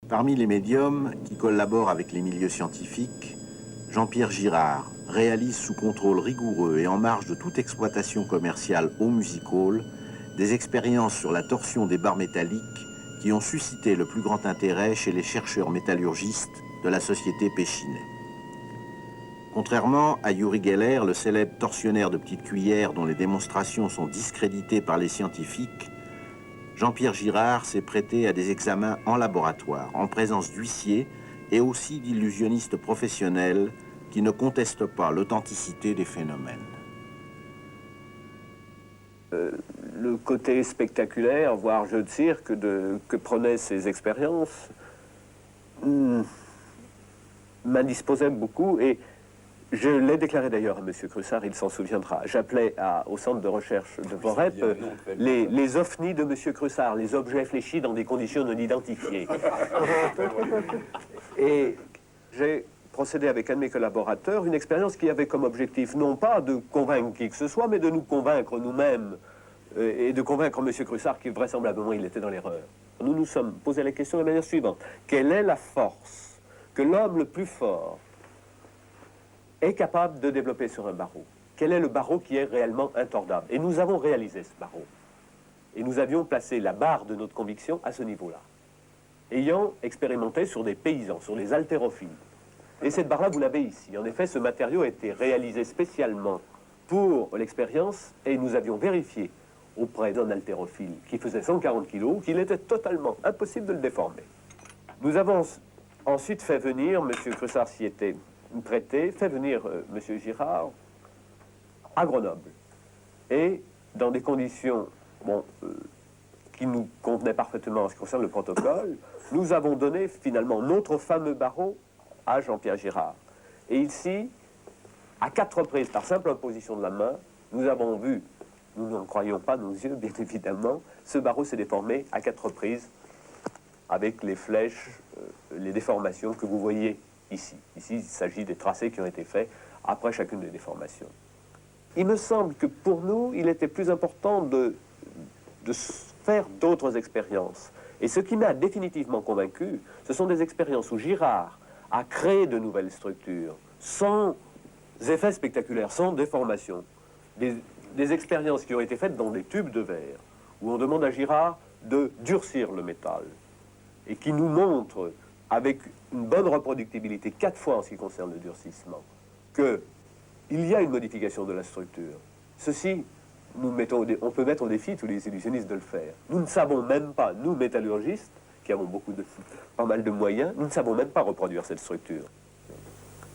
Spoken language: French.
Parmi les médiums qui collaborent avec les milieux scientifiques, Jean-Pierre Girard réalise sous contrôle rigoureux et en marge de toute exploitation commerciale au music hall des expériences sur la torsion des barres métalliques qui ont suscité le plus grand intérêt chez les chercheurs métallurgistes de la société Péchinet. Contrairement à Uri Geller, le célèbre torsionnaire de petites cuillères dont les démonstrations sont discréditées par les scientifiques, Jean-Pierre Girard s'est prêté à des examens en laboratoire, en présence d'huissiers et aussi d'illusionnistes professionnels qui ne contestent pas l'authenticité des phénomènes. Le côté spectaculaire, voire jeu de cirque, que prenaient ces expériences m'indisposait beaucoup et je l'ai déclaré d'ailleurs à M. Crussard, il s'en souviendra. J'appelais au centre de recherche de Vorep les ovnis de M. Crussard, les objets fléchis dans des conditions non identifiées. Et j'ai procédé avec un de mes collaborateurs, une expérience qui avait comme objectif non pas de convaincre qui que ce soit, mais de nous convaincre nous-mêmes et de convaincre M. Crussard qui vraisemblablement il était dans l'erreur. Nous nous sommes posé la question de la manière suivante. Quelle est la force que l'homme le plus fort est capable de développer sur un barreau? Quel est le barreau qui est réellement intordable? Et nous avons réalisé ce barreau. Et nous avions placé la barre de notre conviction à ce niveau-là, ayant expérimenté sur des paysans, sur les haltérophiles. Et cette barre-là, vous l'avez ici. En effet, ce matériau a été réalisé spécialement pour l'expérience et nous avions vérifié auprès d'un haltérophile qui faisait 140 kg qu'il était totalement impossible de le déformer. Nous avons ensuite fait venir, M. Crussard s'y était prêté, fait venir M. Girard à Grenoble. Et dans des conditions qui nous convenaient parfaitement en ce qui concerne le protocole, nous avons donné finalement notre fameux barreau à Jean-Pierre Girard. Et ici, à 4 reprises, par simple imposition de la main, nous avons vu, nous n'en croyons pas nos yeux, bien évidemment, ce barreau s'est déformé à 4 reprises avec les flèches, les déformations que vous voyez ici. Ici, il s'agit des tracés qui ont été faits après chacune des déformations. Il me semble que pour nous, il était plus important de faire d'autres expériences. Et ce qui m'a définitivement convaincu, ce sont des expériences où Girard a créé de nouvelles structures, sans effets spectaculaires, sans déformation. Des expériences qui ont été faites dans des tubes de verre, où on demande à Girard de durcir le métal, et qui nous montrent, avec une bonne reproductibilité, 4 fois en ce qui concerne le durcissement, qu'il y a une modification de la structure. Ceci, on peut mettre au défi tous les illusionnistes de le faire. Nous ne savons même pas, nous métallurgistes, qui avons pas mal de moyens, nous ne savons même pas reproduire cette structure.